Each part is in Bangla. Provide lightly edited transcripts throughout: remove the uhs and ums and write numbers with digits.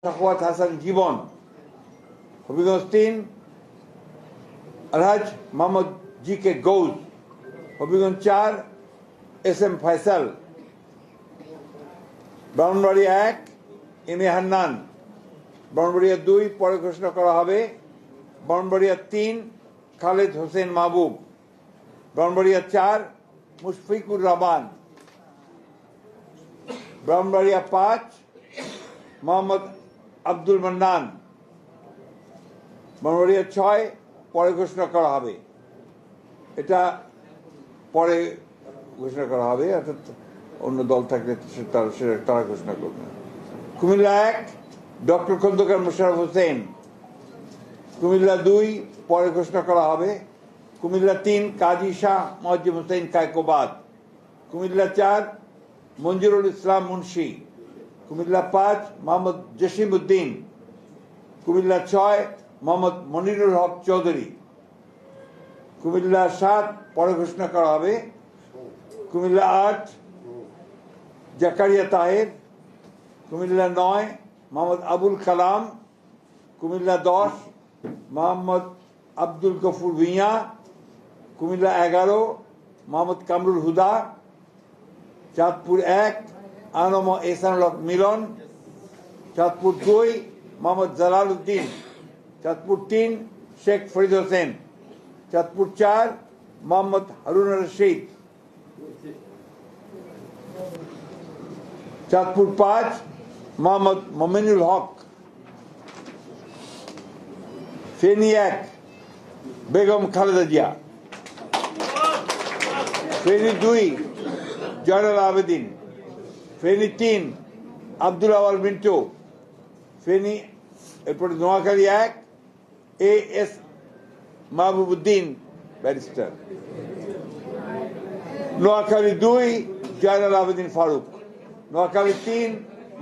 Sakhawat Hasan Jibon, Habiganj ৩ Alhaj Mohammad G K Gous, Habiganj ৪ S M Faisal, Brahmanbaria ১ M A Hannan, Brahmanbaria ২ পরে ঘোষণা করা হবে, ব্রাহ্মণবাড়িয়া ৩ খালেদ হোসেন মাহবুব, ব্রাহ্মণবাড়িয়া ৪ মুশফিকুর রহমান, ব্রাহ্মণবাড়িয়া ৫ মোহাম্মদ আব্দুল মান্নান, ব্রাহ্মণবাড়িয়া ৬ পরে ঘোষণা করা হবে। এটা পরে ঘোষণা করা হবে, অর্থাৎ অন্য দল থাকলে তারা ঘোষণা করবে। কুমিল্লা ১ ডক্টর খন্দকার মোশাররফ হোসেন, কুমিল্লা ২ পরে ঘোষণা করা হবে, কুমিল্লা ৩ কাজী শাহ মুয়াজ্জেম হোসেন কায়কোবাদ, কুমিল্লা ৪ মঞ্জুরুল ইসলাম মুন্সি, কুমিল্লা ৫ মোহাম্মদ জসিম উদ্দিন, কুমিল্লা ৬ মোহাম্মদ মনিরুল হক চৌধুরী, কুমিল্লা ৭ পরে ঘোষণা করা হবে, কুমিল্লা ৮ জাকারিয়া তাহের, কুমিল্লা ৯ মোহাম্মদ আবুল কালাম, কুমিল্লা ১০ মোহাম্মদ আব্দুল গফুর ভূঁইয়া, কুমিল্লা ১১ মোহাম্মদ কামরুল হুদা, চাঁদপুর ১ আনম এহসানুল হক মিলন, চাঁদপুর ২ মোহাম্মদ জালাল উদ্দিন, চাঁদপুর ৩ শেখ ফরিদ হোসেন, চাঁদপুর ৪ মোহাম্মদ হারুন রশিদ, চাঁদপুর ৫ মোহাম্মদ মমিনুল হক, ফেনী ১ বেগম খালেদা জিয়া, ফেনী ২ জয়নাল আবেদিন, ফেনী ৩ আব্দুল আওয়াল মিন্টু, ফেনী এরপরে Noakhali ১ A S Mahbubuddin barrister, Noakhali ২ Zainal Abedin Faruk, Noakhali ৩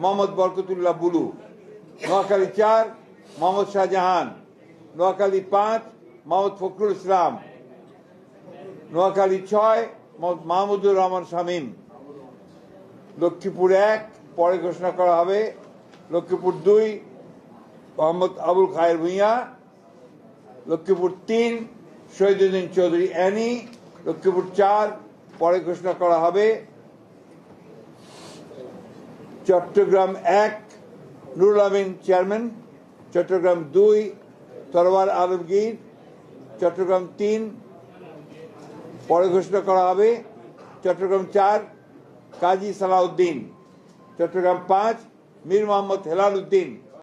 Mohammad Barkatullah Bulu, Noakhali ৪ Mohammad Shahjahan, Noakhali ৫ Mohammad Fakhrul Islam, Noakhali ৬ Mohammad Mahmudur Rahman Shamim, Lakshmipur ১ পরে ঘোষণা করা হবে, লক্ষ্মীপুর ২ মোহাম্মদ আবুল খায়ের ভূঁইয়া, লক্ষ্মীপুর ৩ শহীদুদ্দিন চৌধুরী অ্যানি, লক্ষ্মীপুর ৪ পরে ঘোষণা করা হবে, চট্টগ্রাম ১ নুরুল আমিন চেয়ারম্যান, চট্টগ্রাম ২ তরওয়ার আলমগীর, চট্টগ্রাম ৩ পরে ঘোষণা করা হবে, চট্টগ্রাম ৪ কাজী সালাউদ্দিন, চট্টগ্রাম ৫ মীর মোহাম্মদ হেলাল উদ্দিন,